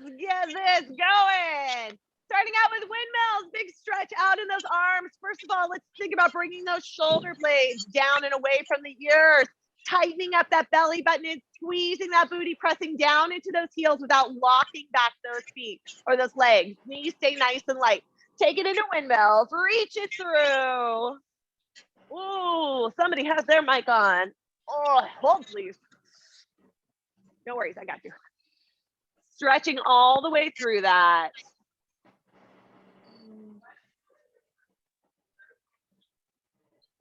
Let's get this going. Starting out with windmills, big stretch out in those arms. First of all, let's think about bringing those shoulder blades down and away from the ears, tightening up that belly button and squeezing that booty, pressing down into those heels without locking back those feet or those legs. Knees stay nice and light. Take it into windmills, reach it through. Ooh, somebody has their mic on. Oh, hold please. No worries, I got you. Stretching all the way through that.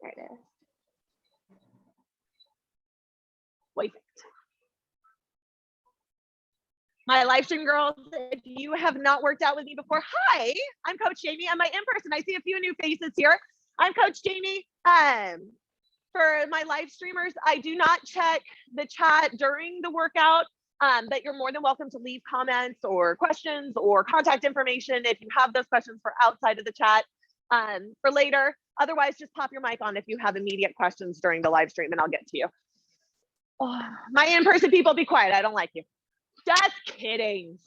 There it is. Wait. My live stream girls, if you have not worked out with me before, hi, I'm Coach Jamie. I'm my in-person. I see a few new faces here. I'm Coach Jamie. For my live streamers, I do not check the chat during the workout, but you're more than welcome to leave comments or questions or contact information if you have those questions for outside of the chat for later. Otherwise, just pop your mic on if you have immediate questions during the live stream and I'll get to you. Oh, my in-person people, be quiet. I don't like you. Just kidding.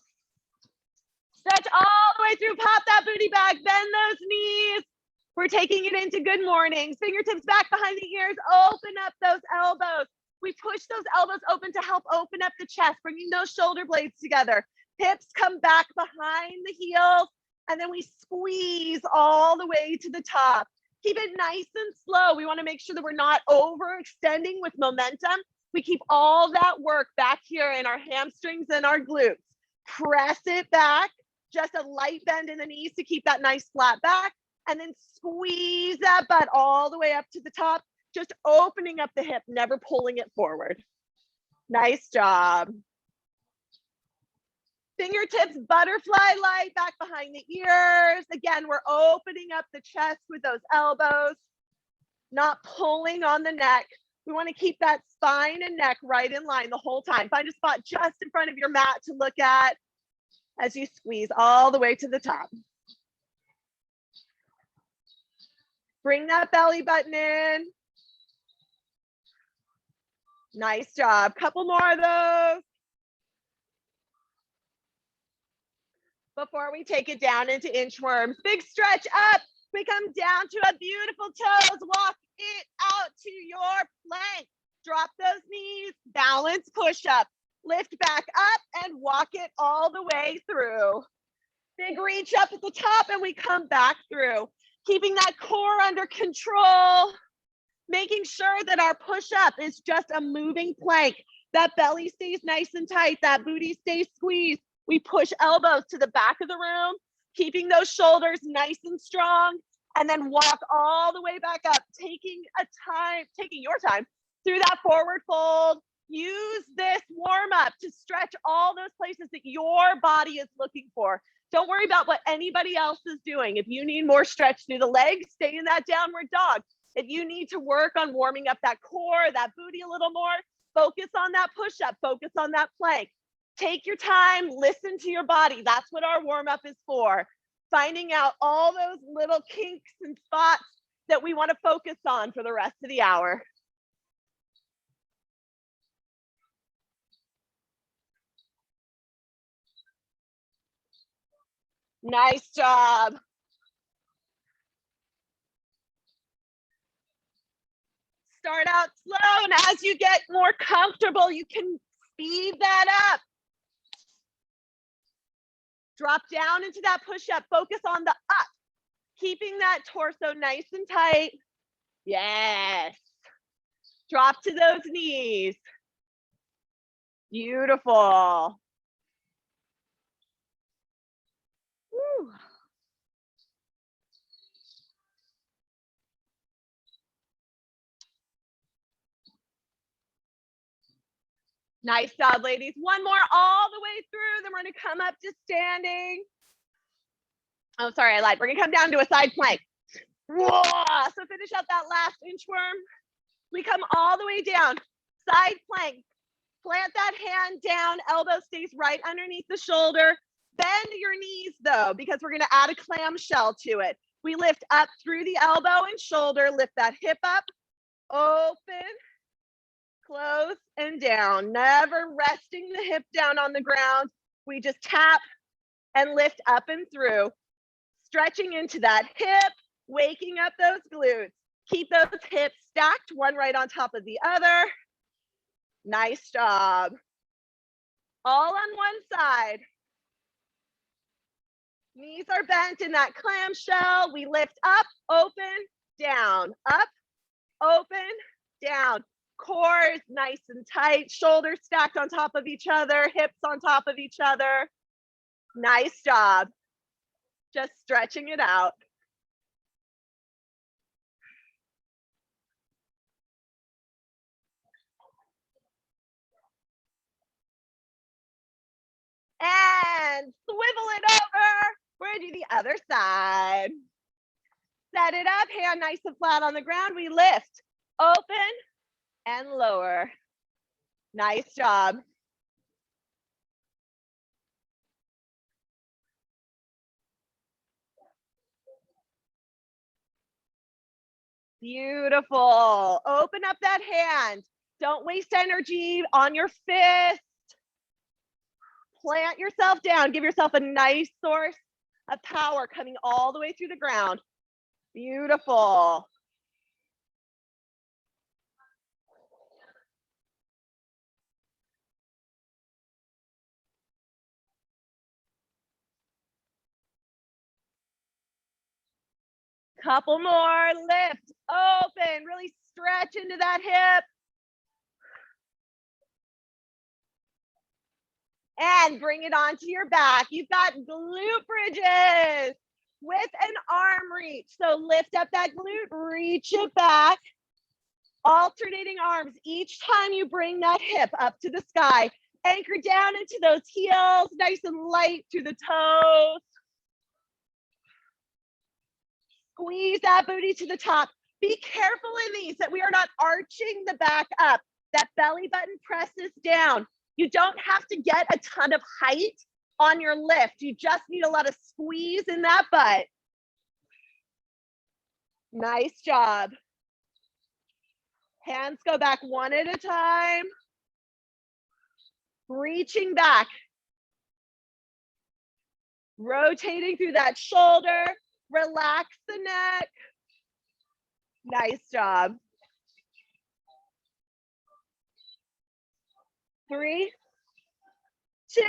Stretch all the way through, pop that booty back, bend those knees. We're taking it into good mornings. Fingertips back behind the ears, open up those elbows. We push those elbows open to help open up the chest, bringing those shoulder blades together. Hips come back behind the heels, and then we squeeze all the way to the top. Keep it nice and slow. We want to make sure that we're not overextending with momentum. We keep all that work back here in our hamstrings and our glutes. Press it back, just a light bend in the knees to keep that nice flat back, and then squeeze that butt all the way up to the top, just opening up the hip, never pulling it forward. Nice job. Fingertips, butterfly light back behind the ears. Again, we're opening up the chest with those elbows, not pulling on the neck. We want to keep that spine and neck right in line the whole time. Find a spot just in front of your mat to look at as you squeeze all the way to the top. Bring that belly button in. Nice job. Couple more of those. Before we take it down into inchworms, big stretch up. We come down to a beautiful toes. Walk it out to your plank. Drop those knees, balance, push up. Lift back up and walk it all the way through. Big reach up at the top and we come back through. Keeping that core under control. Making sure that our push up is just a moving plank. That belly stays nice and tight. That booty stays squeezed. We push elbows to the back of the room, keeping those shoulders nice and strong, and then walk all the way back up, taking your time through that forward fold. Use this warm up to stretch all those places that your body is looking for. Don't worry about what anybody else is doing. If you need more stretch through the legs, stay in that downward dog. If you need to work on warming up that core, that booty a little more, focus on that push up, focus on that plank. Take your time, listen to your body. That's what our warm up is for. Finding out all those little kinks and spots that we want to focus on for the rest of the hour. Nice job. Start out slow, and as you get more comfortable, you can speed that up. Drop down into that push-up. Focus on the up. Keeping that torso nice and tight. Yes. Drop to those knees. Beautiful. Woo. Nice job, ladies. One more all the way through. Then we're going to come up to standing. Oh, sorry, I lied. We're going to come down to a side plank. Whoa. So finish up that last inchworm. We come all the way down. Side plank. Plant that hand down. Elbow stays right underneath the shoulder. Bend your knees, though, because we're going to add a clamshell to it. We lift up through the elbow and shoulder. Lift that hip up. Open. Close and down, never resting the hip down on the ground. We just tap and lift up and through, stretching into that hip, waking up those glutes. Keep those hips stacked, one right on top of the other. Nice job. All on one side. Knees are bent in that clamshell. We lift up, open, down, up, open, down. Core is nice and tight, shoulders stacked on top of each other, hips on top of each other. Nice job. Just stretching it out. And swivel it over. We're gonna do the other side. Set it up, hand nice and flat on the ground. We lift, open, and lower. Nice job. Beautiful. Open up that hand. Don't waste energy on your fist. Plant yourself down. Give yourself a nice source of power coming all the way through the ground. Beautiful. Couple more. Lift, open, really stretch into that hip. And bring it onto your back. You've got glute bridges with an arm reach. So lift up that glute, reach it back. Alternating arms each time you bring that hip up to the sky. Anchor down into those heels, nice and light through the toes. Squeeze that booty to the top. Be careful in these that we are not arching the back up. That belly button presses down. You don't have to get a ton of height on your lift. You just need a lot of squeeze in that butt. Nice job. Hands go back one at a time. Reaching back. Rotating through that shoulder. Relax the neck. Nice job. 3, 2,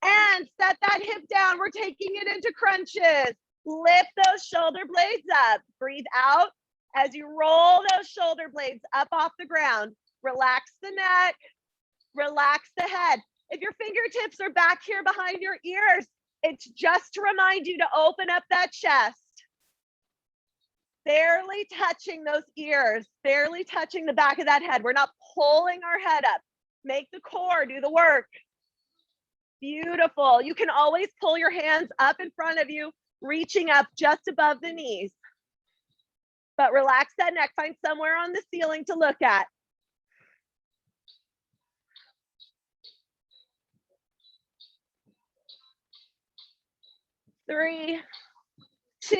and set that hip down. We're taking it into crunches. Lift those shoulder blades up. Breathe out as you roll those shoulder blades up off the ground. Relax the neck, relax the head. If your fingertips are back here behind your ears, it's just to remind you to open up that chest. Barely touching those ears, barely touching the back of that head. We're not pulling our head up. Make the core do the work. Beautiful. You can always pull your hands up in front of you, reaching up just above the knees. But relax that neck. Find somewhere on the ceiling to look at. 3, 2,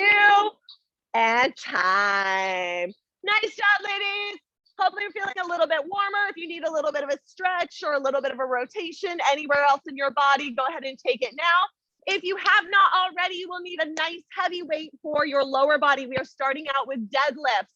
and time. Nice job, ladies. Hopefully you're feeling a little bit warmer. If you need a little bit of a stretch or a little bit of a rotation anywhere else in your body, go ahead and take it now. If you have not already, you will need a nice heavy weight for your lower body. We are starting out with deadlifts.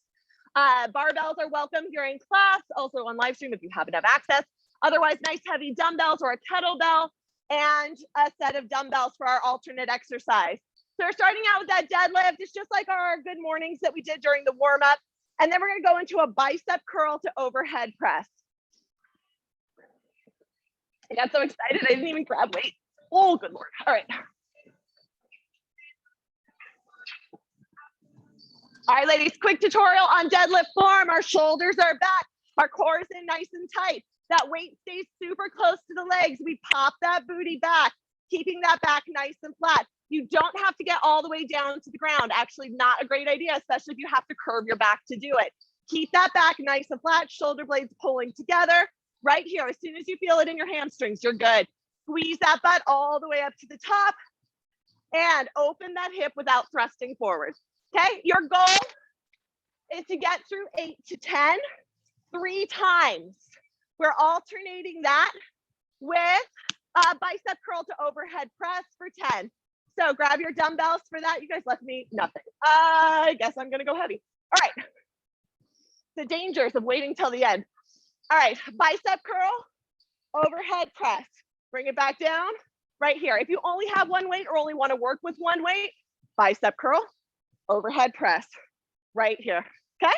Barbells are welcome during class, also on live stream if you happen to have access. Otherwise, nice heavy dumbbells or a kettlebell and a set of dumbbells for our alternate exercise. So we're starting out with that deadlift. It's just like our good mornings that we did during the warm up. And then we're going to go into a bicep curl to overhead press. I got so excited, I didn't even grab weight. Oh, good Lord. All right. All right, ladies, quick tutorial on deadlift form. Our shoulders are back. Our core is in nice and tight. That weight stays super close to the legs. We pop that booty back, keeping that back nice and flat. You don't have to get all the way down to the ground. Actually, not a great idea, especially if you have to curve your back to do it. Keep that back nice and flat, shoulder blades pulling together. Right here, as soon as you feel it in your hamstrings, you're good. Squeeze that butt all the way up to the top and open that hip without thrusting forward. Okay, your goal is to get through 8 to 10, 3 times. We're alternating that with Bicep curl to overhead press for 10. So grab your dumbbells for that. You guys left me nothing. I guess I'm gonna go heavy. All right. The dangers of waiting till the end. All right, bicep curl, overhead press. Bring it back down right here. If you only have one weight or only want to work with one weight, bicep curl, overhead press right here, okay?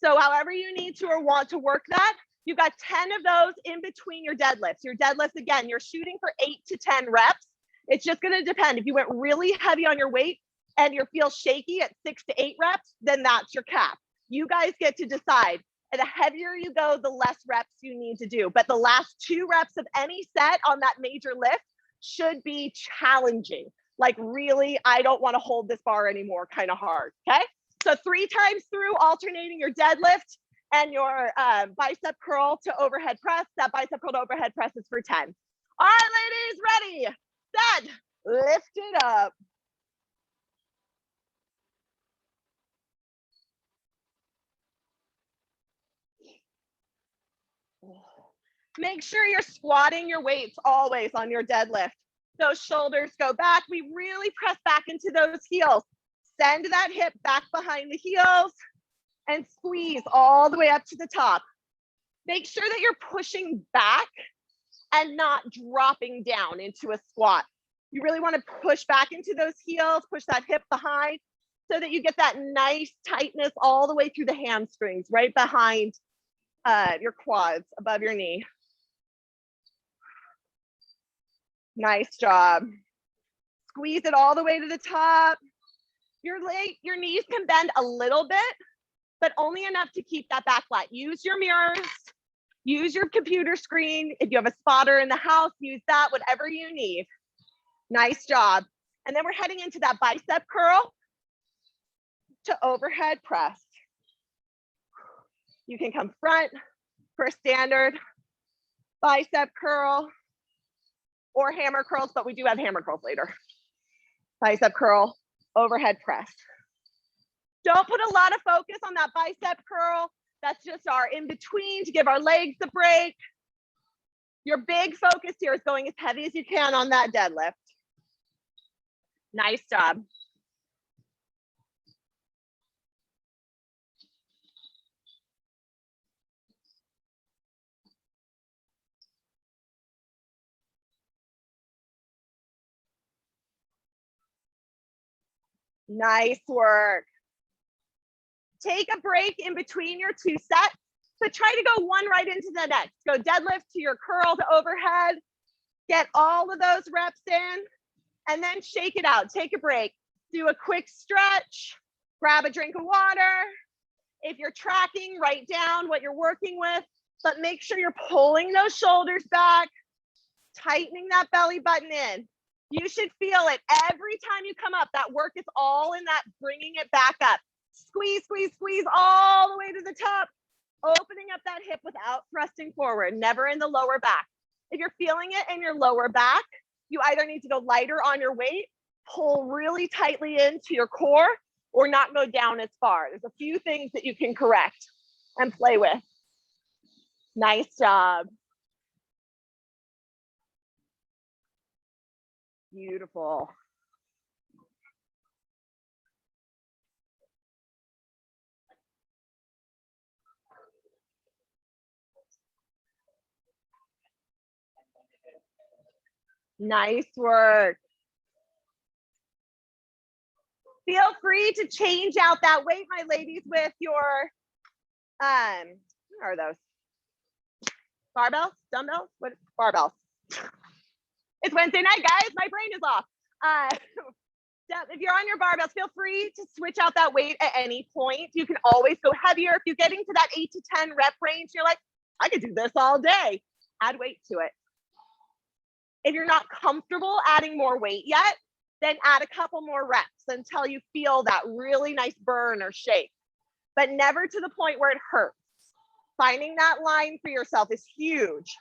So however you need to or want to work that, you've got 10 of those in between your deadlifts. Your deadlifts, again, you're shooting for 8 to 10 reps. It's just gonna depend. If you went really heavy on your weight and you feel shaky at 6 to 8 reps, then that's your cap. You guys get to decide. And the heavier you go, the less reps you need to do. But the last 2 reps of any set on that major lift should be challenging. Like really, I don't want to hold this bar anymore, kind of hard, okay? So 3 times through, alternating your deadlift and your bicep curl to overhead press. That bicep curl to overhead press is for 10. All right, ladies, ready, set, lift it up. Make sure you're squatting your weights always on your deadlift. Those shoulders go back. We really press back into those heels. Send that hip back behind the heels and squeeze all the way up to the top. Make sure that you're pushing back and not dropping down into a squat. You really want to push back into those heels, push that hip behind so that you get that nice tightness all the way through the hamstrings, right behind your quads, above your knee. Nice job. Squeeze it all the way to the top. Your knees can bend a little bit, but only enough to keep that back flat. Use your mirrors, use your computer screen. If you have a spotter in the house, use that, whatever you need. Nice job. And then we're heading into that bicep curl to overhead press. You can come front for a standard bicep curl or hammer curls, but we do have hammer curls later. Bicep curl, overhead press. Don't put a lot of focus on that bicep curl. That's just our in between to give our legs a break. Your big focus here is going as heavy as you can on that deadlift. Nice job. Nice work. Take a break in between your 2 sets, but try to go one right into the next. Go deadlift to your curl to overhead, get all of those reps in, and then shake it out. Take a break. Do a quick stretch, grab a drink of water. If you're tracking, write down what you're working with, but make sure you're pulling those shoulders back, tightening that belly button in. You should feel it every time you come up. That work is all in that bringing it back up. Squeeze, squeeze, squeeze all the way to the top, opening up that hip without thrusting forward, never in the lower back. If you're feeling it in your lower back, you either need to go lighter on your weight, pull really tightly into your core, or not go down as far. There's a few things that you can correct and play with. Nice job. Beautiful. Nice work. Feel free to change out that weight, my ladies, with your, what are those? Barbells, dumbbells, what, barbells. It's Wednesday night, guys, my brain is off. If you're on your barbells, feel free to switch out that weight at any point. You can always go heavier. If you're getting to that 8 to 10 rep range, you're like, I could do this all day. Add weight to it. If you're not comfortable adding more weight yet, then add a couple more reps until you feel that really nice burn or shake, but never to the point where it hurts. Finding that line for yourself is huge.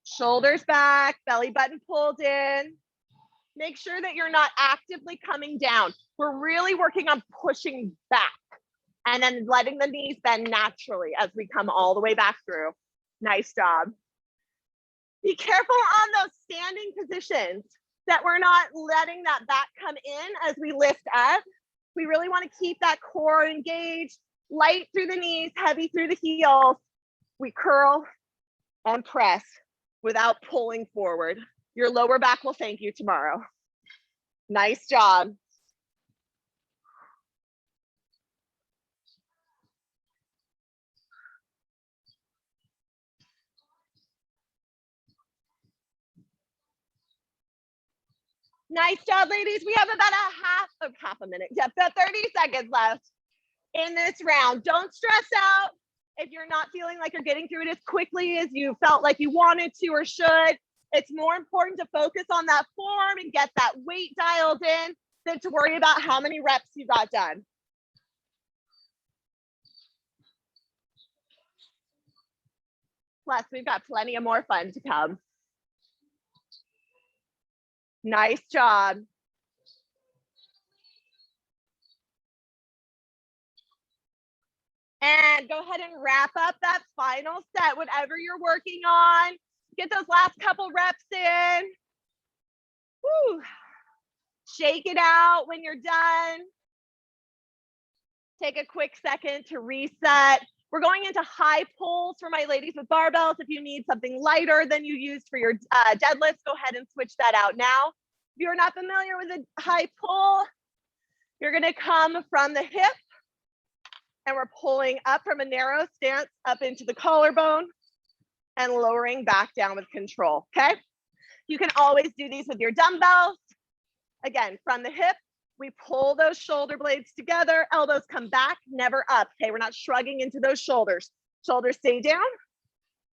Shoulders back, belly button pulled in. Make sure that you're not actively coming down. We're really working on pushing back. And then letting the knees bend naturally as we come all the way back through. Nice job. Be careful on those standing positions that we're not letting that back come in as we lift up. We really want to keep that core engaged, light through the knees, heavy through the heels. We curl and press without pulling forward. Your lower back will thank you tomorrow. Nice job. Nice job, ladies. We have about half a minute. Yeah, about 30 seconds left in this round. Don't stress out if you're not feeling like you're getting through it as quickly as you felt like you wanted to or should. It's more important to focus on that form and get that weight dialed in than to worry about how many reps you got done. Plus, we've got plenty of more fun to come. Nice job. And go ahead and wrap up that final set, whatever you're working on. Get those last couple reps in. Woo. Shake it out when you're done. Take a quick second to reset. We're going into high pulls for my ladies with barbells. If you need something lighter than you used for your deadlifts, go ahead and switch that out now. If you're not familiar with a high pull, you're gonna come from the hip and we're pulling up from a narrow stance up into the collarbone and lowering back down with control, okay? You can always do these with your dumbbells. Again, from the hip, we pull those shoulder blades together, elbows come back, never up, okay? We're not shrugging into those shoulders. Shoulders stay down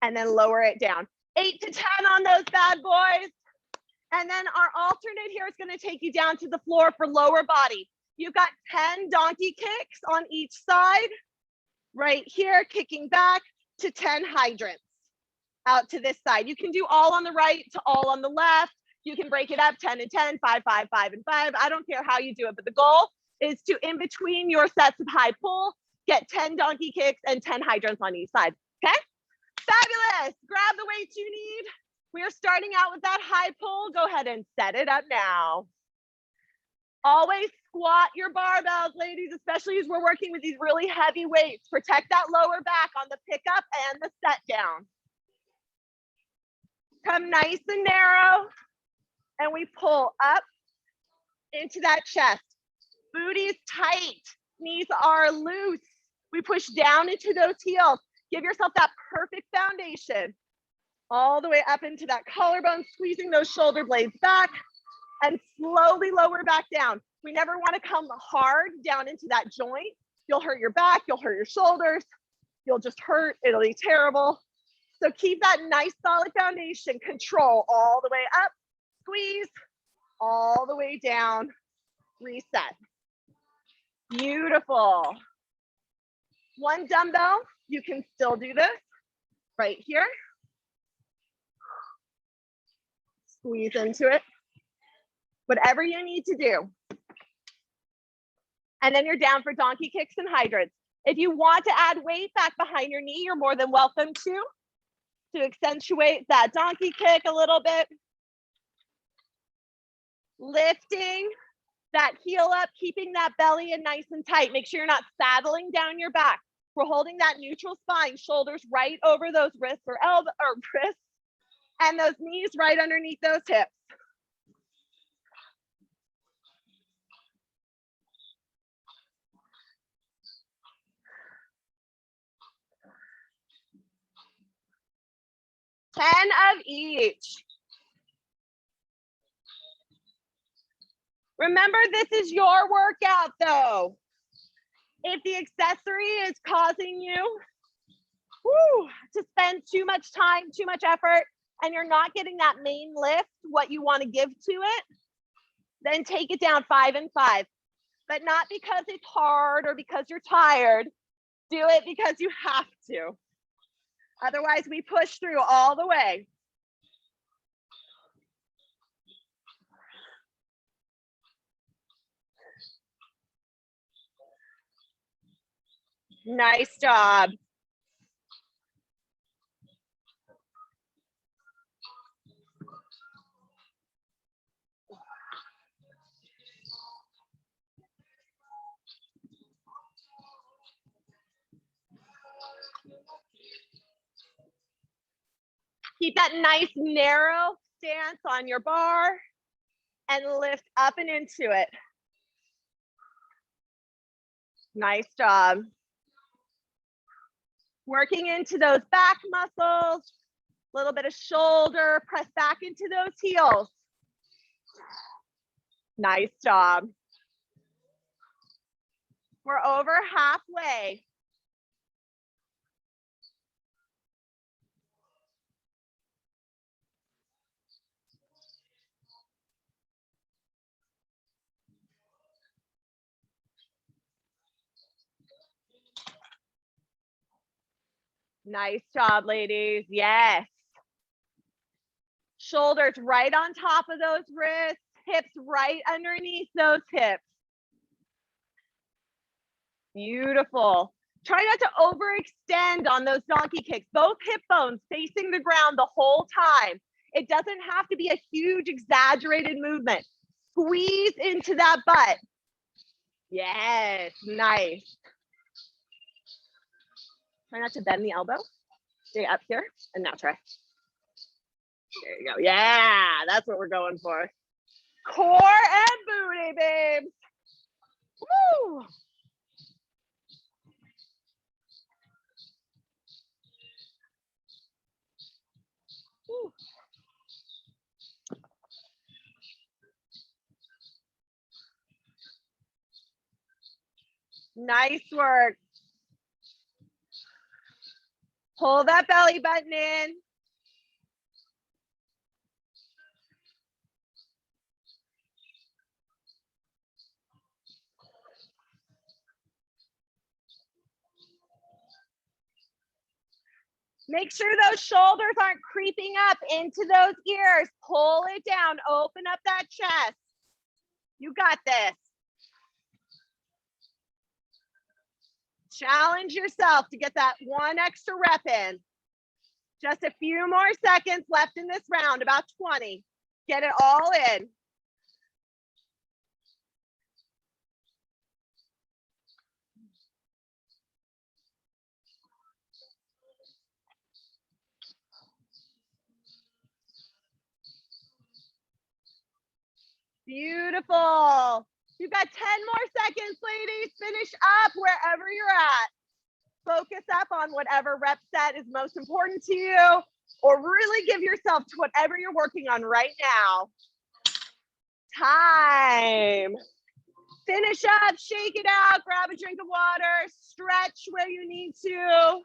and then lower it down. 8 to 10 on those bad boys. And then our alternate here is gonna take you down to the floor for lower body. You've got 10 donkey kicks on each side, right here, kicking back to 10 hydrants out to this side. You can do all on the right to all on the left. You can break it up 10 and 10, 5, 5, 5, and 5. I don't care how you do it, but the goal is to, in between your sets of high pull, get 10 donkey kicks and 10 hydrants on each side, okay? Fabulous, grab the weights you need. We are starting out with that high pull. Go ahead and set it up now. Always squat your barbells, ladies, especially as we're working with these really heavy weights. Protect that lower back on the pickup and the set down. Come nice and narrow, and we pull up into that chest. Booty's tight, knees are loose. We push down into those heels. Give yourself that perfect foundation. All the way up into that collarbone, squeezing those shoulder blades back and slowly lower back down. We never want to come hard down into that joint. You'll hurt your back, you'll hurt your shoulders, you'll just hurt, it'll be terrible. So keep that nice solid foundation, control all the way up, squeeze, all the way down, reset. Beautiful. One dumbbell, you can still do this right here. Squeeze into it, whatever you need to do. And then you're down for donkey kicks and hydrants. If you want to add weight back behind your knee, you're more than welcome to accentuate that donkey kick a little bit. Lifting that heel up, keeping that belly in nice and tight. Make sure you're not saddling down your back. We're holding that neutral spine, shoulders right over those wrists or wrists, and those knees right underneath those hips. Ten of each. Remember, this is your workout though. If the accessory is causing you to spend too much time, too much effort, and you're not getting that main lift, what you want to give to it, then take it down 5 and 5. But not because it's hard or because you're tired. Do it because you have to. Otherwise, we push through all the way. Nice job. Keep that nice narrow stance on your bar and lift up and into it. Nice job. Working into those back muscles, a little bit of shoulder, press back into those heels. Nice job. We're over halfway. Nice job, ladies. Yes. Shoulders right on top of those wrists, hips right underneath those hips. Beautiful. Try not to overextend on those donkey kicks. Both hip bones facing the ground the whole time. It doesn't have to be a huge exaggerated movement. Squeeze into that butt. Yes, nice. Try not to bend the elbow. Stay up here and now try. There you go. Yeah, that's what we're going for. Core and booty, babes. Woo! Woo. Nice work. Pull that belly button in. Make sure those shoulders aren't creeping up into those ears. Pull it down. Open up that chest. You got this. Challenge yourself to get that one extra rep in. Just a few more seconds left in this round, about 20. Get it all in. Beautiful. You've got 10 more seconds, ladies. Finish up wherever you're at. Focus up on whatever rep set is most important to you, or really give yourself to whatever you're working on right now. Time. Finish up, shake it out, grab a drink of water, stretch where you need to.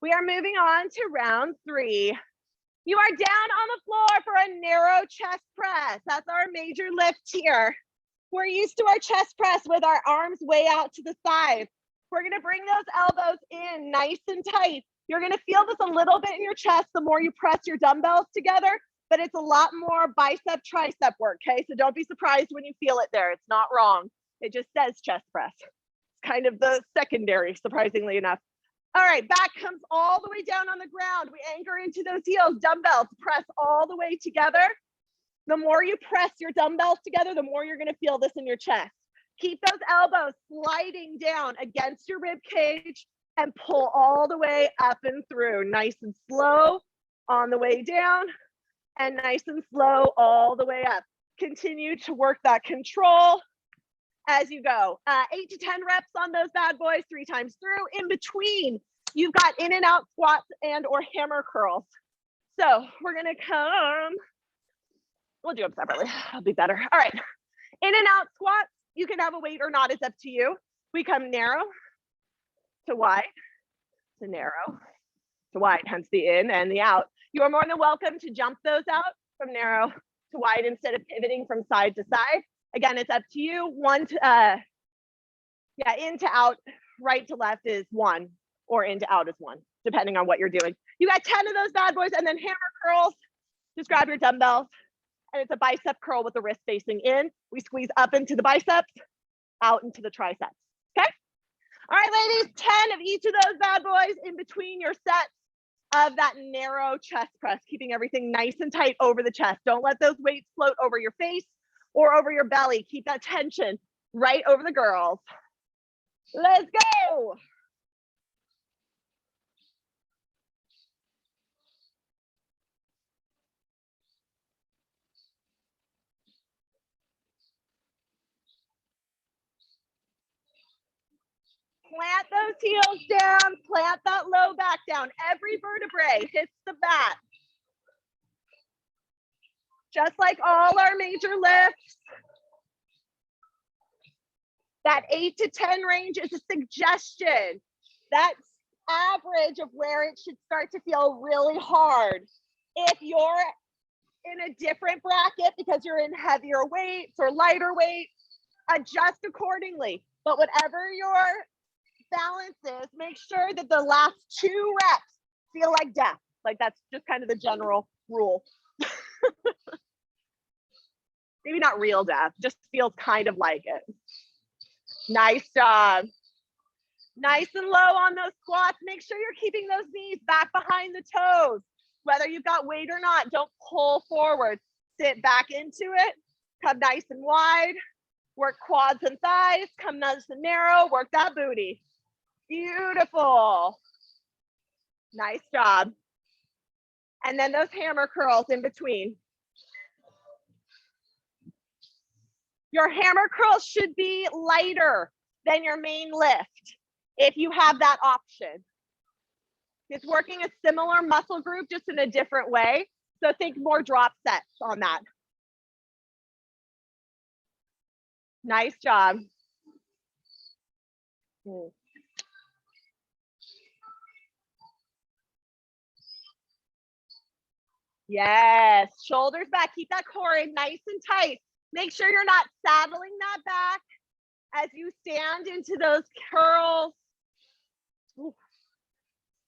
We are moving on to round 3. You are down on the floor for a narrow chest press. That's our major lift here. We're used to our chest press with our arms way out to the side. We're gonna bring those elbows in nice and tight. You're gonna feel this a little bit in your chest the more you press your dumbbells together, but it's a lot more bicep tricep work, okay? So don't be surprised when you feel it there. It's not wrong. It just says chest press. It's kind of the secondary, surprisingly enough. All right, back comes all the way down on the ground. We anchor into those heels, dumbbells, press all the way together. The more you press your dumbbells together, the more you're gonna feel this in your chest. Keep those elbows sliding down against your rib cage and pull all the way up and through. Nice and slow on the way down and nice and slow all the way up. Continue to work that control as you go. 8 to 10 reps on those bad boys, 3 times through. In between, you've got in and out squats and or hammer curls. So we're gonna come, we'll do them separately, I'll be better. All right, in and out squats, you can have a weight or not, it's up to you. We come narrow to wide, to narrow, to wide, hence the in and the out. You are more than welcome to jump those out from narrow to wide instead of pivoting from side to side. Again, it's up to you. In to out, right to left is 1, or in to out is 1, depending on what you're doing. You got 10 of those bad boys, and then hammer curls. Just grab your dumbbells, and it's a bicep curl with the wrist facing in. We squeeze up into the biceps, out into the triceps, okay? All right, ladies, 10 of each of those bad boys in between your sets of that narrow chest press, keeping everything nice and tight over the chest. Don't let those weights float over your face or over your belly. Keep that tension right over the girls. Let's go. Plant those heels down, plant that low back down. Every vertebrae hits the mat. Just like all our major lifts. That 8 to 10 range is a suggestion. That's average of where it should start to feel really hard. If you're in a different bracket because you're in heavier weights or lighter weights, adjust accordingly. But whatever your balance is, make sure that the last 2 reps feel like death. Like that's just kind of the general rule. Maybe not real death, just feels kind of like it. Nice job. Nice and low on those squats. Make sure you're keeping those knees back behind the toes. Whether you've got weight or not, don't pull forward. Sit back into it. Come nice and wide. Work quads and thighs. Come nice and narrow. Work that booty. Beautiful. Nice job. And then those hammer curls in between. Your hammer curls should be lighter than your main lift if you have that option. It's working a similar muscle group, just in a different way. So think more drop sets on that. Nice job. Yes, shoulders back. Keep that core in nice and tight. Make sure you're not saddling that back as you stand into those curls.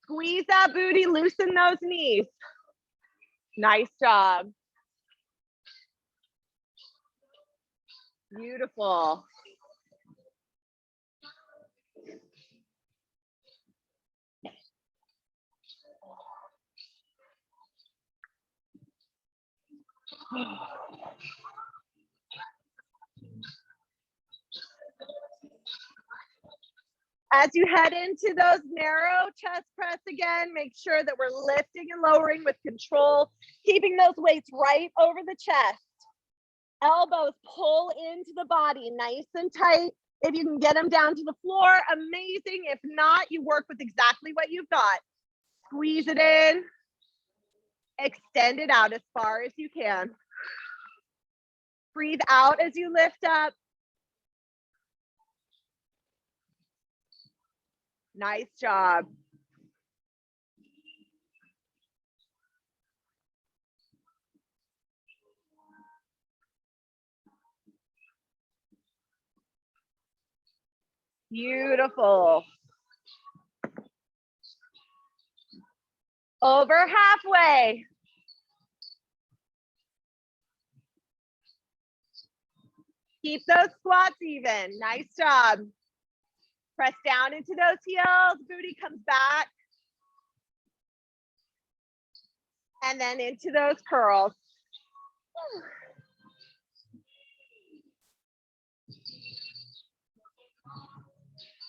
Squeeze that booty, loosen those knees. Nice job. Beautiful. As you head into those narrow chest press again, make sure that we're lifting and lowering with control, keeping those weights right over the chest. Elbows pull into the body, nice and tight. If you can get them down to the floor, amazing. If not, you work with exactly what you've got. Squeeze it in, extend it out as far as you can. Breathe out as you lift up. Nice job. Beautiful. Over halfway. Keep those squats even. Nice job. Press down into those heels. Booty comes back. And then into those curls.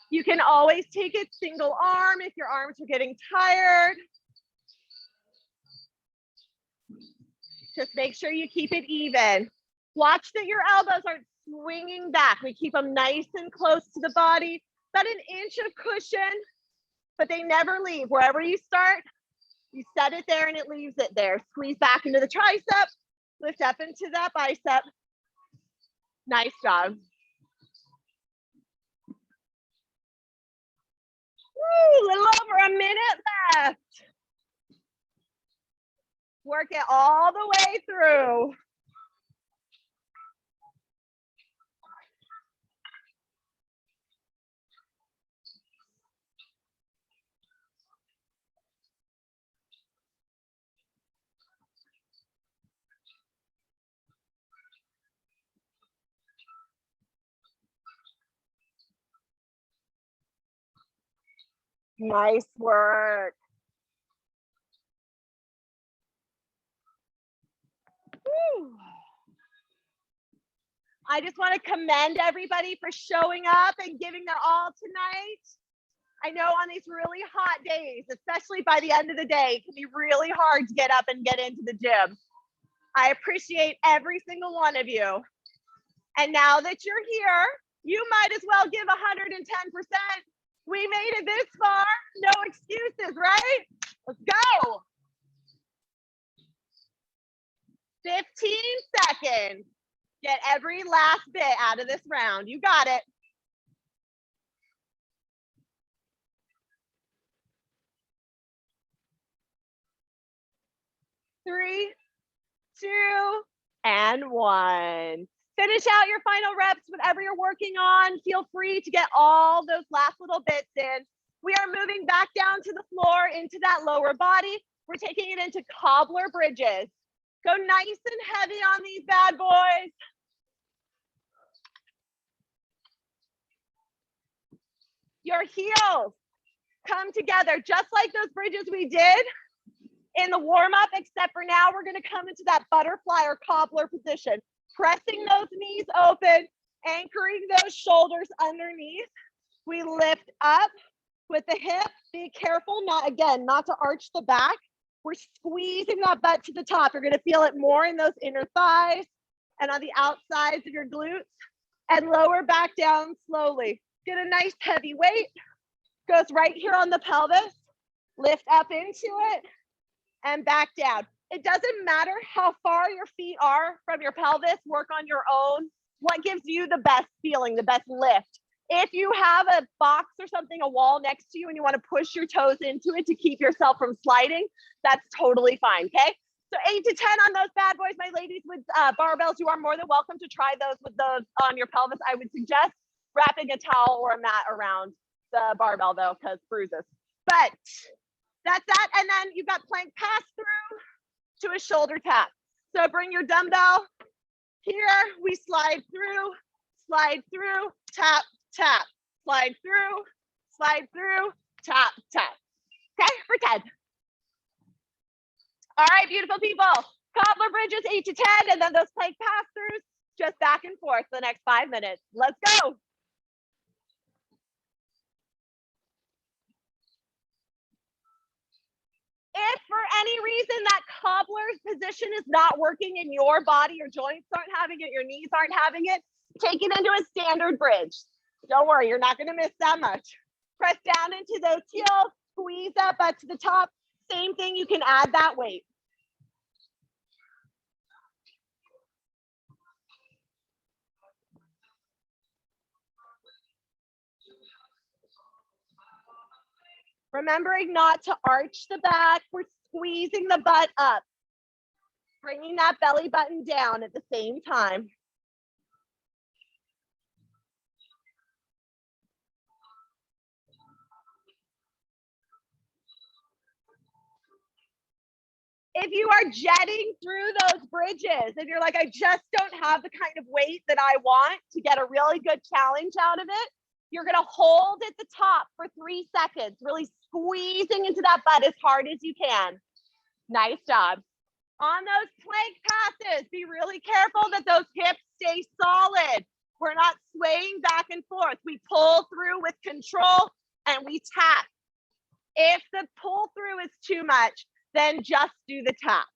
You can always take it single arm if your arms are getting tired. Just make sure you keep it even. Watch that your elbows aren't swinging back. We keep them nice and close to the body. About an inch of cushion, but they never leave. Wherever you start, you set it there and it leaves it there. Squeeze back into the tricep, lift up into that bicep. Nice job. Woo, a little over a minute left. Work it all the way through. Nice work. Woo. I just want to commend everybody for showing up and giving their all tonight. I know on these really hot days, especially by the end of the day, it can be really hard to get up and get into the gym. I appreciate every single one of you. And now that you're here, you might as well give 110%. We made it this far, no excuses, right? Let's go. 15 seconds. Get every last bit out of this round. You got it. 3, 2, and 1. Finish out your final reps, whatever you're working on. Feel free to get all those last little bits in. We are moving back down to the floor into that lower body. We're taking it into Cobbler Bridges. Go nice and heavy on these bad boys. Your heels come together just like those bridges we did in the warm-up, except for now we're going to come into that butterfly or cobbler position, pressing those knees open, anchoring those shoulders underneath. We lift up with the hip. Be careful, not to arch the back. We're squeezing that butt to the top. You're going to feel it more in those inner thighs and on the outsides of your glutes, and lower back down slowly. Get a nice heavy weight, goes right here on the pelvis, lift up into it and back down. It doesn't matter how far your feet are from your pelvis, work on your own. What gives you the best feeling, the best lift? If you have a box or something, a wall next to you, and you want to push your toes into it to keep yourself from sliding, that's totally fine, okay? So 8 to 10 on those bad boys. My ladies with barbells, you are more than welcome to try those with those on your pelvis. I would suggest wrapping a towel or a mat around the barbell though, because bruises. But that's that. And then you've got plank pass through to a shoulder tap. So bring your dumbbell here. We slide through, tap, tap, slide through, tap, tap. Okay, for 10. All right, beautiful people. Cobbler Bridges, 8 to 10, and then those plank pass throughs, just back and forth for the next 5 minutes. Let's go. If for any reason that cobbler's position is not working in your body, your joints aren't having it, your knees aren't having it, take it into a standard bridge. Don't worry, you're not going to miss that much. Press down into those heels, squeeze that butt to the top. Same thing, you can add that weight. Remembering not to arch the back, we're squeezing the butt up, bringing that belly button down at the same time. If you are jetting through those bridges, if you're like, I just don't have the kind of weight that I want to get a really good challenge out of it, you're going to hold at the top for 3 seconds, really squeezing into that butt as hard as you can. Nice job. On those plank passes, be really careful that those hips stay solid. We're not swaying back and forth. We pull through with control and we tap. If the pull through is too much, then just do the tap.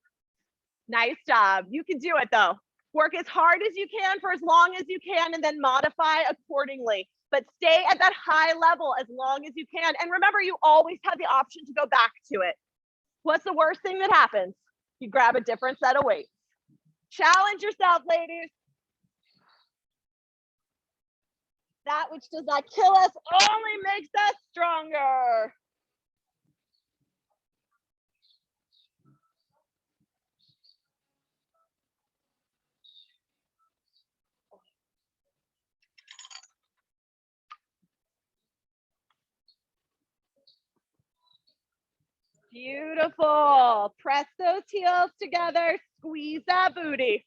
Nice job. You can do it though. Work as hard as you can for as long as you can and then modify accordingly. But stay at that high level as long as you can. And remember, you always have the option to go back to it. What's the worst thing that happens? You grab a different set of weights. Challenge yourself, ladies. That which does not kill us only makes us stronger. Beautiful. Press those heels together. Squeeze that booty.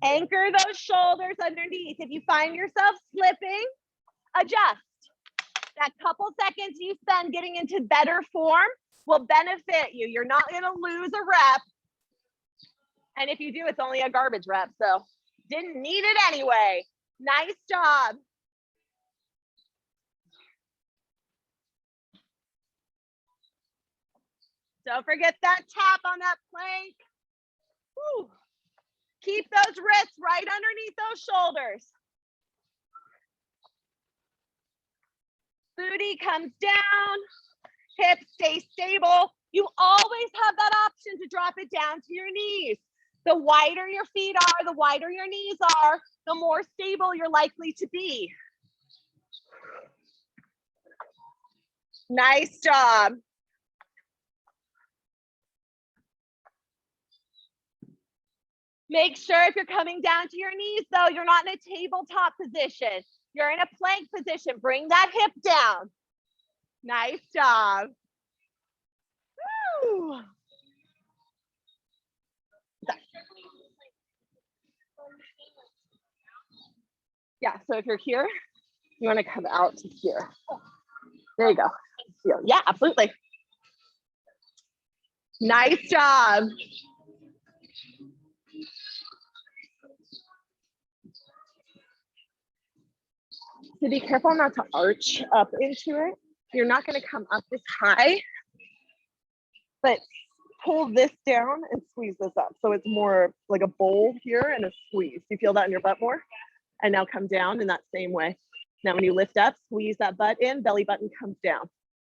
Anchor those shoulders underneath. If you find yourself slipping, adjust. That couple seconds you spend getting into better form will benefit you. You're not going to lose a rep. And if you do, it's only a garbage rep. So didn't need it anyway. Nice job. Don't forget that tap on that plank. Woo. Keep those wrists right underneath those shoulders. Booty comes down, hips stay stable. You always have that option to drop it down to your knees. The wider your feet are, the wider your knees are, the more stable you're likely to be. Nice job. Make sure if you're coming down to your knees, though, you're not in a tabletop position. You're in a plank position. Bring that hip down. Nice job. Woo. Yeah, so if you're here, you want to come out to here. There you go. Yeah, absolutely. Nice job. So be careful not to arch up into it. You're not going to come up this high, but pull this down and squeeze this up. So it's more like a bowl here and a squeeze. You feel that in your butt more? And now come down in that same way. Now when you lift up, squeeze that butt in, belly button comes down.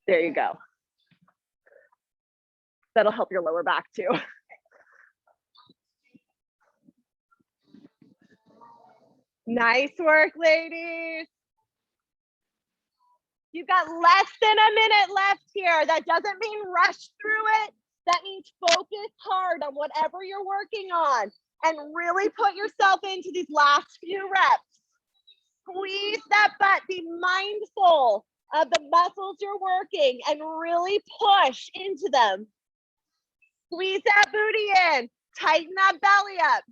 There you go. That'll help your lower back too. Nice work, ladies. You've got less than a minute left here. That doesn't mean rush through it. That means focus hard on whatever you're working on and really put yourself into these last few reps. Squeeze that butt. Be mindful of the muscles you're working and really push into them. Squeeze that booty in. Tighten that belly up.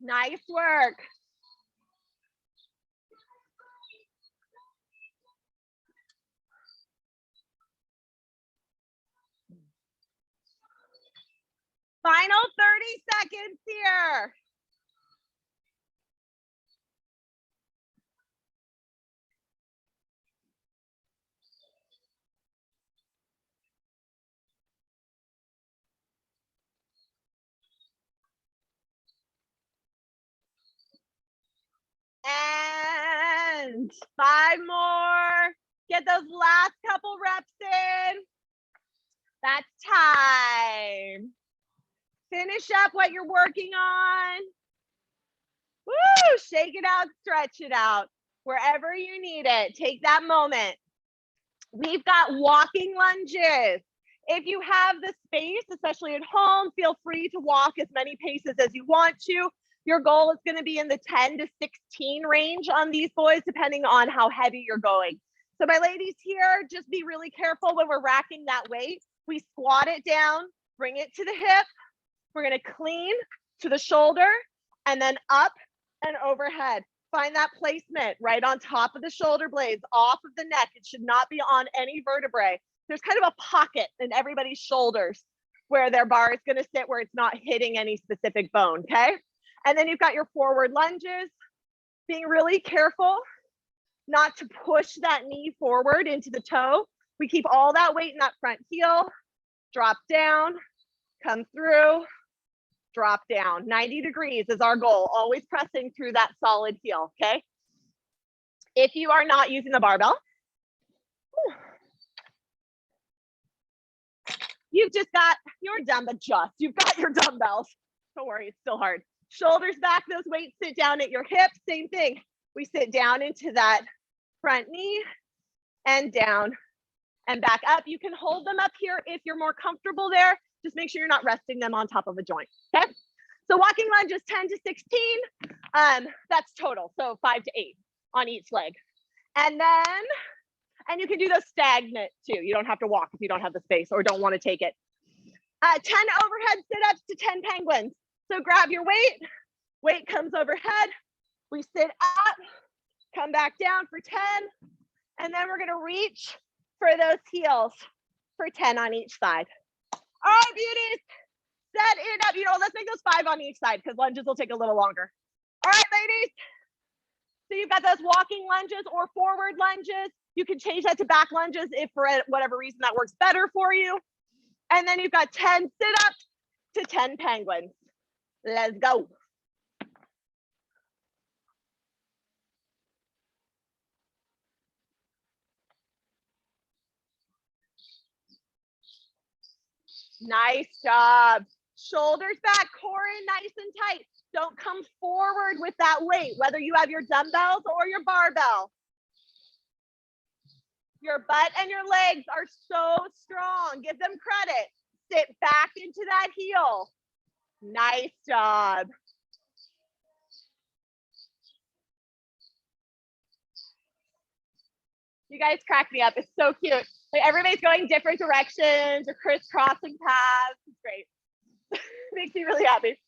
Nice work. Final 30 seconds here. And 5 more. Get those last couple reps in. That's time. Finish up what you're working on. Woo! Shake it out, stretch it out. Wherever you need it, take that moment. We've got walking lunges. If you have the space, especially at home, feel free to walk as many paces as you want to. Your goal is going to be in the 10 to 16 range on these boys, depending on how heavy you're going. So my ladies here, just be really careful when we're racking that weight. We squat it down, bring it to the hip. We're going to clean to the shoulder and then up and overhead. Find that placement right on top of the shoulder blades, off of the neck. It should not be on any vertebrae. There's kind of a pocket in everybody's shoulders where their bar is going to sit, where it's not hitting any specific bone, okay? And then you've got your forward lunges. Being really careful not to push that knee forward into the toe. We keep all that weight in that front heel. Drop down, come through, drop down. 90 degrees is our goal, always pressing through that solid heel, okay? If you are not using the barbell, you've just got your you've got your dumbbells. Don't worry, it's still hard. Shoulders back, those weights sit down at your hips. Same thing. We sit down into that front knee and down and back up. You can hold them up here if you're more comfortable there. Just make sure you're not resting them on top of a joint, okay? So walking lunges 10 to 16, that's total. So 5 to 8 on each leg. And you can do those stagnant too. You don't have to walk if you don't have the space or don't want to take it. 10 overhead sit-ups to 10 penguins. So grab your weight comes overhead. We sit up, come back down for 10, and then we're gonna reach for those heels for 10 on each side. All right, beauties, set it up. You know, let's make those 5 on each side because lunges will take a little longer. All right, ladies. So you've got those walking lunges or forward lunges. You can change that to back lunges if for whatever reason that works better for you. And then you've got 10 sit-ups to 10 penguins. Let's go. Nice job. Shoulders back, core in nice and tight. Don't come forward with that weight, whether you have your dumbbells or your barbell. Your butt and your legs are so strong. Give them credit. Sit back into that heel. Nice job. You guys crack me up. It's so cute. Like everybody's going different directions or crisscrossing paths. It's great. Makes me really happy.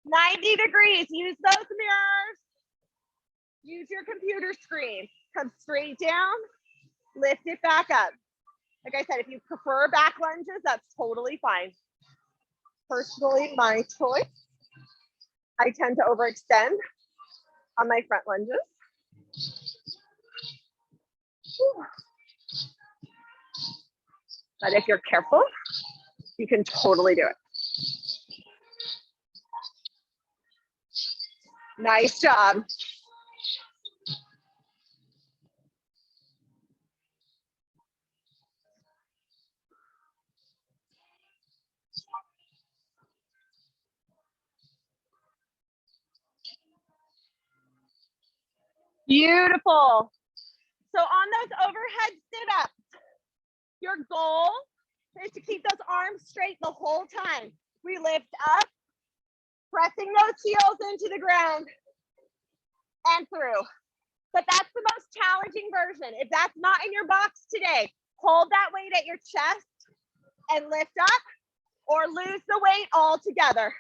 90 degrees. Use those mirrors. Use your computer screen. Come straight down. Lift it back up. Like I said, if you prefer back lunges, that's totally fine. Personally, my choice. I tend to overextend on my front lunges. But if you're careful, you can totally do it. Nice job. Beautiful. So on those overhead sit-ups, your goal is to keep those arms straight the whole time. We lift up, pressing those heels into the ground and through. But that's the most challenging version. If that's not in your box today, hold that weight at your chest and lift up or lose the weight altogether.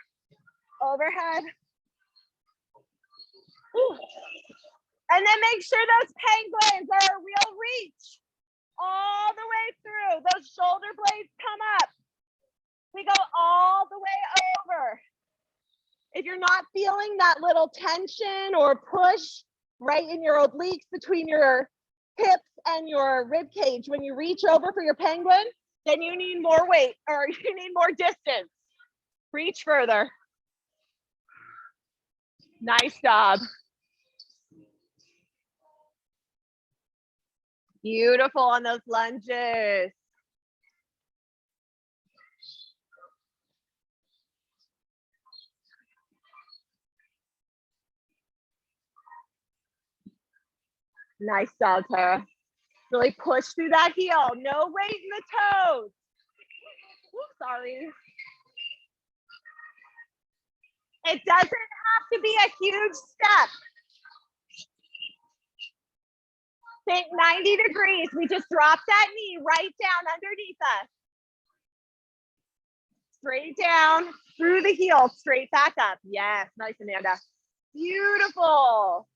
Overhead. Ooh. And then make sure those penguins are a real reach all the way through. Those shoulder blades come up. We go all the way over. If you're not feeling that little tension or push right in your obliques between your hips and your rib cage, when you reach over for your penguin, then you need more weight or you need more distance. Reach further. Nice job. Beautiful on those lunges. Nice job, Tara. Really push through that heel. No weight in the toes. Ooh, sorry. It doesn't have to be a huge step. Think 90 degrees. We just drop that knee right down underneath us. Straight down through the heel, straight back up. Yes, nice, Amanda. Beautiful.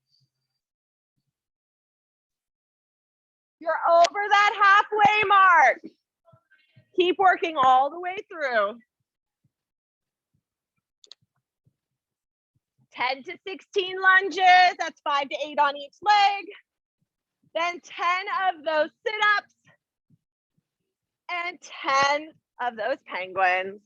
You're over that halfway mark. Keep working all the way through. 10 to 16 lunges. That's 5 to 8 on each leg. Then 10 of those sit-ups and 10 of those penguins.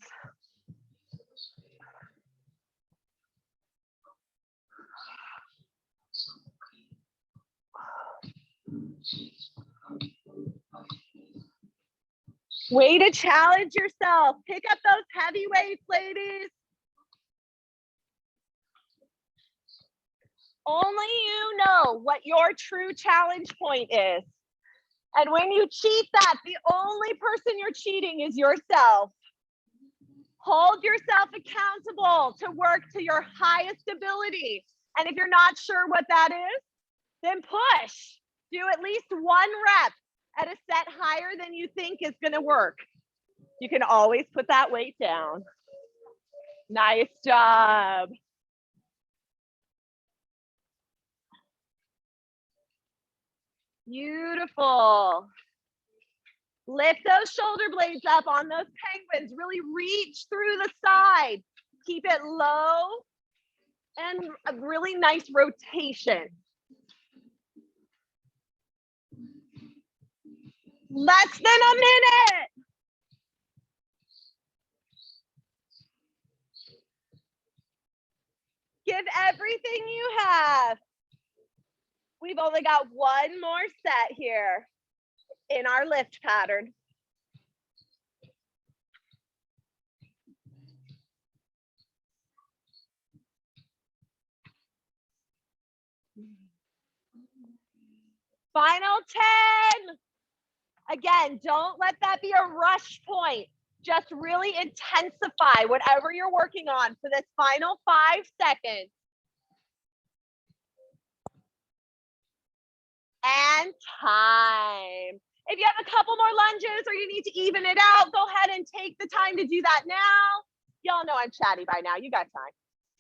Way to challenge yourself. Pick up those heavy weights, ladies. Only you know what your true challenge point is. And when you cheat that, the only person you're cheating is yourself. Hold yourself accountable to work to your highest ability. And if you're not sure what that is, then push. Do at least one rep at a set higher than you think is going to work. You can always put that weight down. Nice job. Beautiful. Lift those shoulder blades up on those penguins. Really reach through the side. Keep it low and a really nice rotation. Less than a minute. Give everything you have. We've only got one more set here in our lift pattern. Final 10. Again, don't let that be a rush point. Just really intensify whatever you're working on for this final 5 seconds. And time. If you have a couple more lunges or you need to even it out, go ahead and take the time to do that now. Y'all know I'm chatty by now. You got time.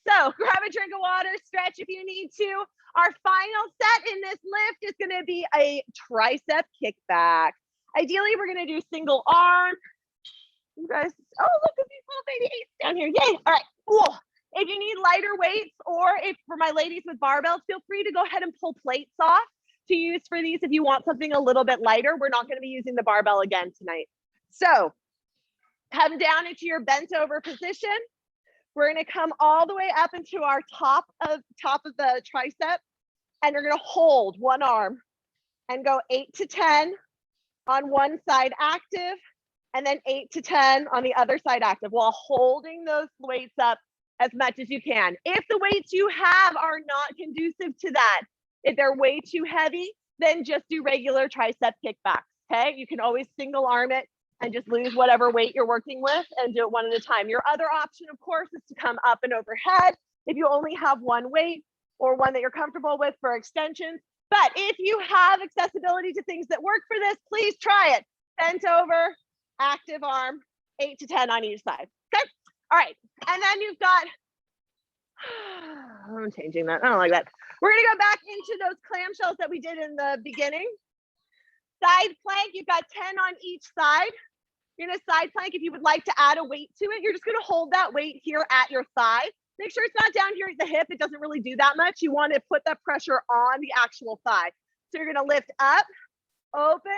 So grab a drink of water, stretch if you need to. Our final set in this lift is going to be a tricep kickback. Ideally, we're going to do single arm. You guys, oh, look at these little baby eights down here. Yay. All right, cool. If you need lighter weights, or if for my ladies with barbells, feel free to go ahead and pull plates off to use for these if you want something a little bit lighter. We're not going to be using the barbell again tonight. So come down into your bent over position. We're going to come all the way up into our top of the tricep, and you're going to hold one arm and go 8 to 10 on one side active, and then 8 to 10 on the other side active, while holding those weights up as much as you can. If the weights you have are not conducive to that, if they're way too heavy, then just do regular tricep kickbacks, okay? You can always single arm it and just lose whatever weight you're working with and do it one at a time. Your other option, of course, is to come up and overhead if you only have one weight or one that you're comfortable with for extensions. But if you have accessibility to things that work for this, please try it. Bent over, active arm, 8 to 10 on each side, okay? All right, and then you've got, I'm changing that, I don't like that. We're gonna go back into those clamshells that we did in the beginning. Side plank, you've got 10 on each side. You're gonna side plank. If you would like to add a weight to it, you're just gonna hold that weight here at your thigh. Make sure it's not down here at the hip. It doesn't really do that much. You want to put that pressure on the actual thigh. So you're gonna lift up, open,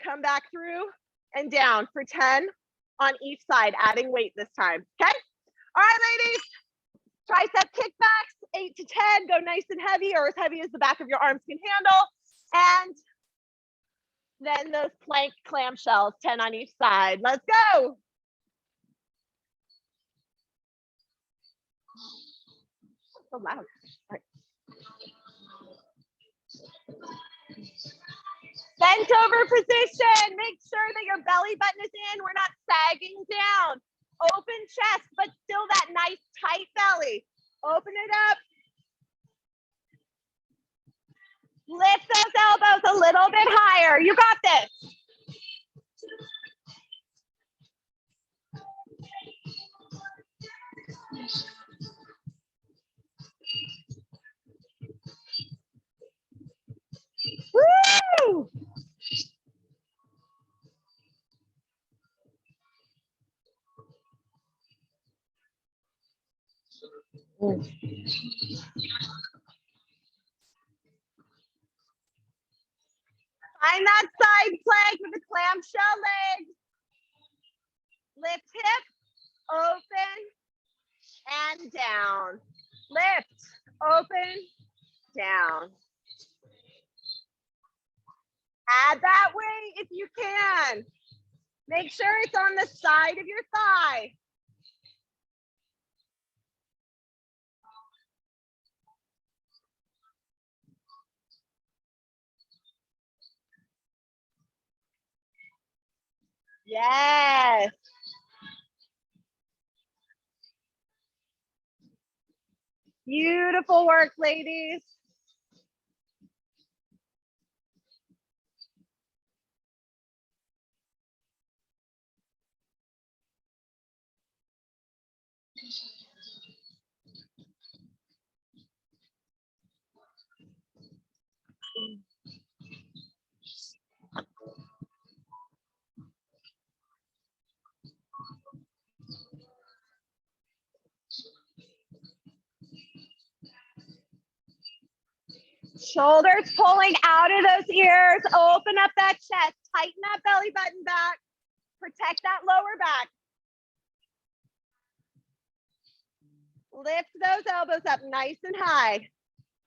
come back through, and down for 10 on each side, adding weight this time, okay? All right, ladies, tricep kickbacks, 8 to 10, go nice and heavy, or as heavy as the back of your arms can handle. And then those plank clamshells, 10 on each side. Let's go. So loud. All right. Bent over position. Make sure that your belly button is in. We're not sagging down. Open chest, but still that nice tight belly. Open it up. Lift those elbows a little bit higher. You got this. Woo! Find that side plank with the clamshell legs. Lift hip, open, and down. Lift, open, down. Add that weight if you can. Make sure it's on the side of your thigh. Yes. Beautiful work, ladies. Shoulders pulling out of those ears. Open up that chest. Tighten that belly button back. Protect that lower back. Lift those elbows up nice and high.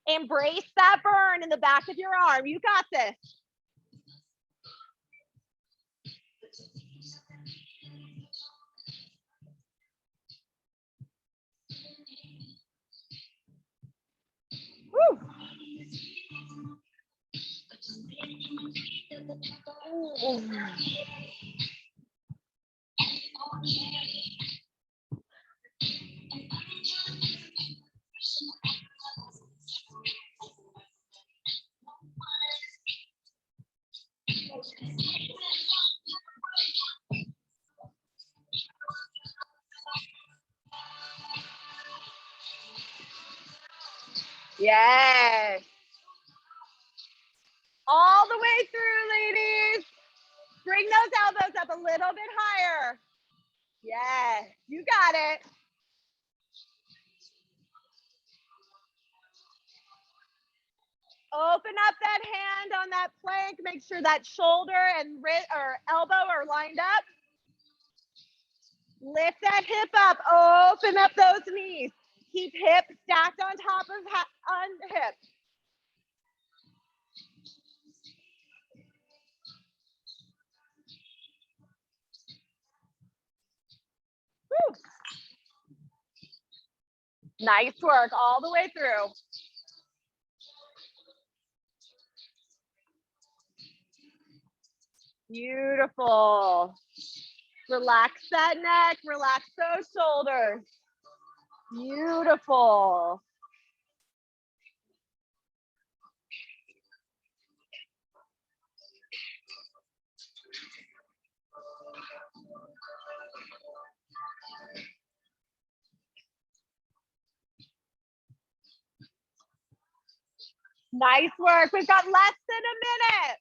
Embrace that burn in the back of your arm. You got this. Woo. Yes. All the way through, ladies. Bring those elbows up a little bit higher. Yes, you got it. Open up that hand on that plank. Make sure that shoulder and wrist or elbow are lined up. Lift that hip up. Open up those knees. Keep hip stacked on top of hip. Woo. Nice work all the way through. Beautiful. Relax that neck, relax those shoulders. Beautiful. Nice work. We've got less than a minute.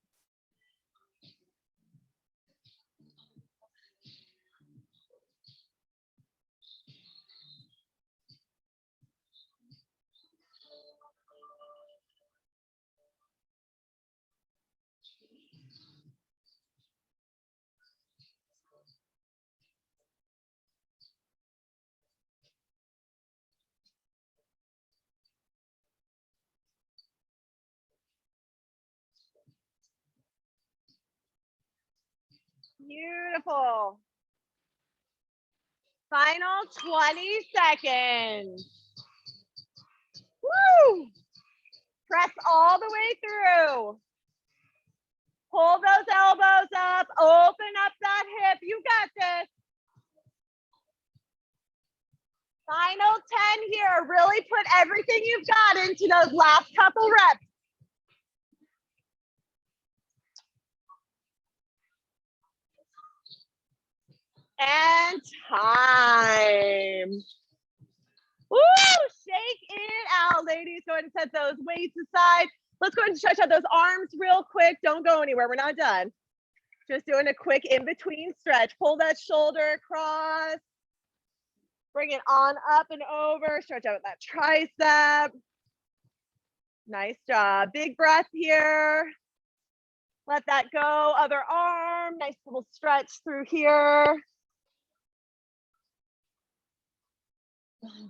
Beautiful. Final 20 seconds. Woo! Press all the way through. Pull those elbows up. Open up that hip. You got this. Final 10 here. Really put everything you've got into those last couple reps. And time. Woo! Shake it out, ladies. Go ahead and set those weights aside. Let's go ahead and stretch out those arms real quick. Don't go anywhere. We're not done. Just doing a quick in-between stretch. Pull that shoulder across. Bring it on up and over. Stretch out that tricep. Nice job. Big breath here. Let that go. Other arm. Nice little stretch through here.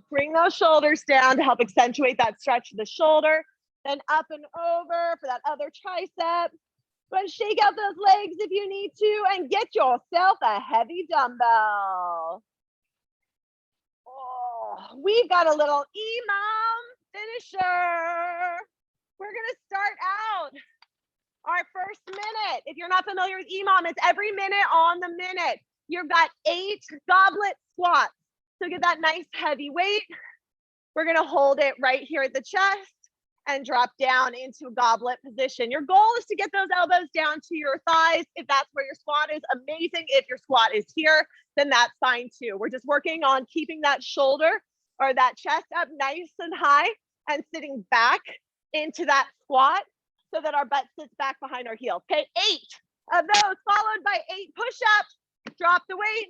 Bring those shoulders down to help accentuate that stretch of the shoulder. Then up and over for that other tricep. Go ahead and shake out those legs if you need to and get yourself a heavy dumbbell. Oh, we've got a little Imam Finisher. We're gonna start out our first minute. If you're not familiar with Imam, it's every minute on the minute. You've got 8 goblet squats. So get that nice heavy weight. We're gonna hold it right here at the chest and drop down into a goblet position. Your goal is to get those elbows down to your thighs. If that's where your squat is, amazing. If your squat is here, then that's fine too. We're just working on keeping that shoulder or that chest up nice and high and sitting back into that squat so that our butt sits back behind our heels. Okay, 8 of those followed by 8 push-ups. Drop the weight,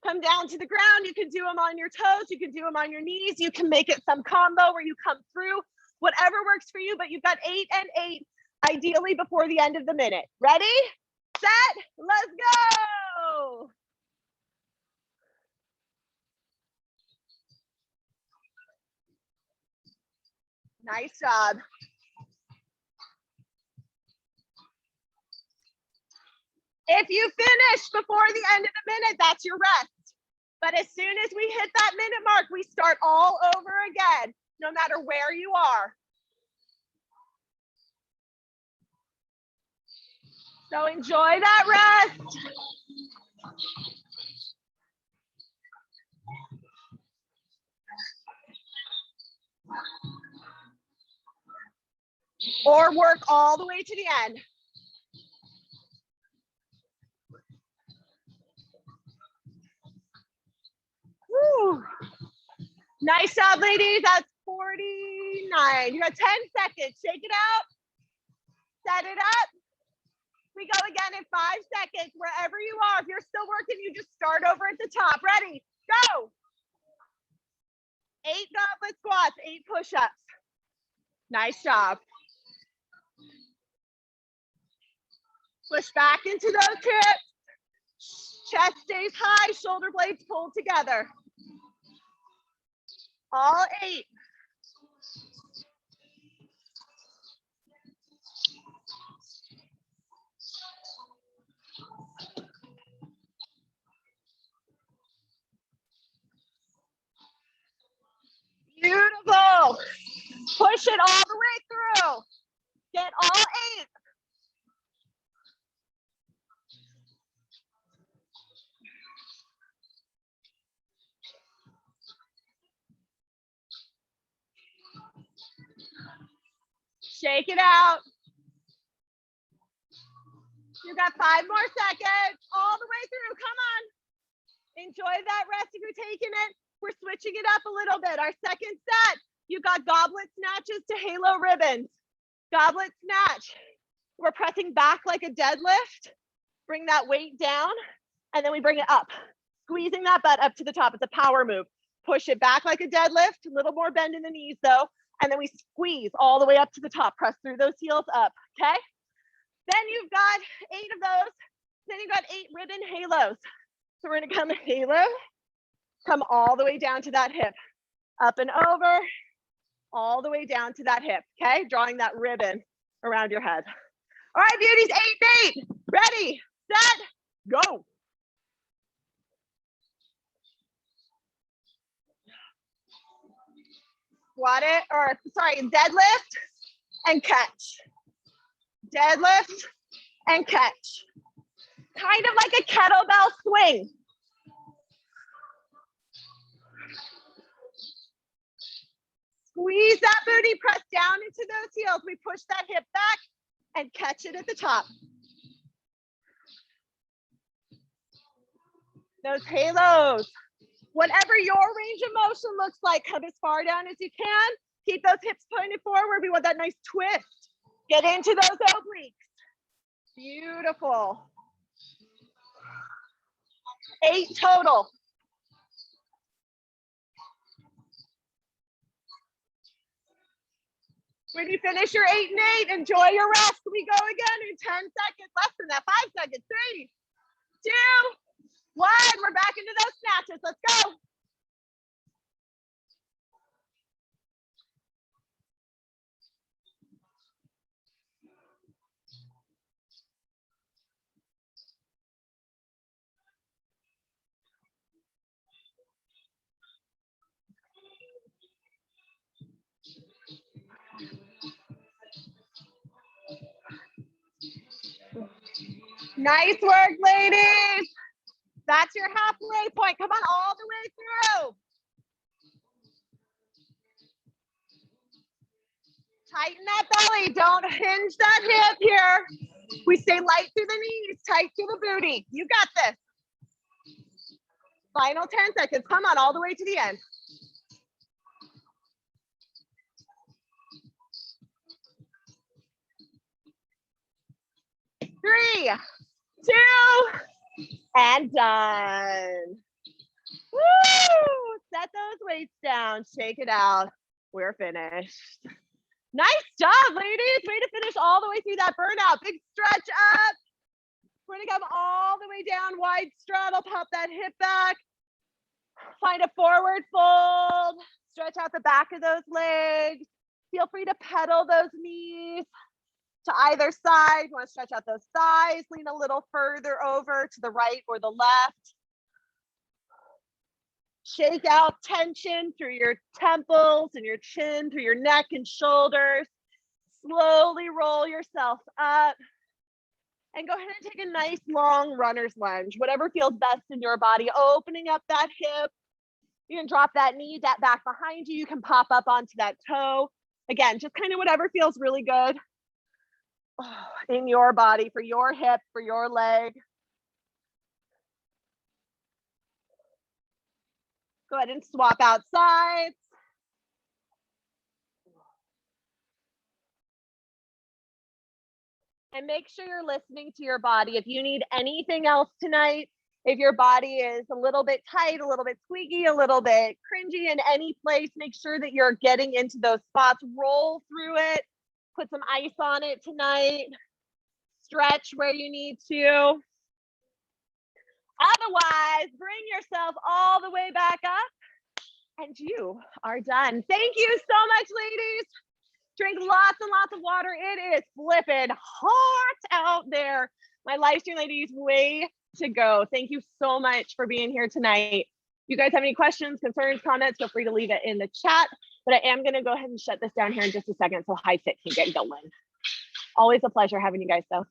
come down to the ground. You can do them on your toes. You can do them on your knees. You can make it some combo where you come through, whatever works for you, but you've got 8 and 8, ideally before the end of the minute. Ready, set, let's go. Nice job. If you finish before the end of the minute, that's your rest. But as soon as we hit that minute mark, we start all over again, no matter where you are. So enjoy that rest. Or work all the way to the end. Woo. Nice job, ladies. That's 49. You got 10 seconds. Shake it out. Set it up. We go again in 5 seconds. Wherever you are, if you're still working, you just start over at the top. Ready? Go. 8 goblet squats, 8 push-ups. Nice job. Push back into those hips. Chest stays high, shoulder blades pulled together. All 8. Beautiful. Push it all the way through. Get all 8. Shake it out. You got 5 more seconds. All the way through. Come on. Enjoy that rest if you're taking it. We're switching it up a little bit. Our second set, you got goblet snatches to halo ribbons. Goblet snatch. We're pressing back like a deadlift. Bring that weight down, and then we bring it up. Squeezing that butt up to the top. It's a power move. Push it back like a deadlift. A little more bend in the knees though. And then we squeeze all the way up to the top. Press through those heels up, okay? Then you've got 8 of those. Then you've got 8 ribbon halos. So we're gonna come halo, come all the way down to that hip. Up and over, all the way down to that hip, okay? Drawing that ribbon around your head. All right, beauties, 8 and 8. Ready, set, go. Squat it, or sorry, deadlift and catch. Deadlift and catch. Kind of like a kettlebell swing. Squeeze that booty, press down into those heels. We push that hip back and catch it at the top. Those halos. Whatever your range of motion looks like, come as far down as you can. Keep those hips pointed forward. We want that nice twist. Get into those obliques. Beautiful. 8 total. When you finish your 8 and 8, enjoy your rest. We go again in 10 seconds, less than that, 5 seconds, 3, 2, 1. We're back into those snatches. Let's go. Nice work, ladies. That's your halfway point. Come on, all the way through. Tighten that belly. Don't hinge that hip here. We stay light through the knees, tight through the booty. You got this. Final 10 seconds. Come on, all the way to the end. 3, 2, and done. Woo! Set those weights down. Shake it out. We're finished. Nice job, ladies. Way to finish all the way through that burnout. Big stretch up. We're gonna come all the way down, wide straddle, pop that hip back. Find a forward fold. Stretch out the back of those legs. Feel free to pedal those knees to either side. You want to stretch out those thighs, lean a little further over to the right or the left. Shake out tension through your temples and your chin, through your neck and shoulders. Slowly roll yourself up. And go ahead and take a nice long runner's lunge, whatever feels best in your body, opening up that hip. You can drop that knee back behind you. You can pop up onto that toe. Again, just kind of whatever feels really good in your body, for your hip, for your leg. Go ahead and swap out sides. And make sure you're listening to your body. If you need anything else tonight, if your body is a little bit tight, a little bit squeaky, a little bit cringy in any place, make sure that you're getting into those spots. Roll through it. Put some ice on it tonight. Stretch where you need to. Otherwise, bring yourself all the way back up and you are done. Thank you so much, ladies. Drink lots and lots of water. It is flipping hot out there. My live stream ladies, way to go. Thank you so much for being here tonight. If you guys have any questions, concerns, comments, feel free to leave it in the chat. But I am going to go ahead and shut this down here in just a second so High Fit can get going. Always a pleasure having you guys though.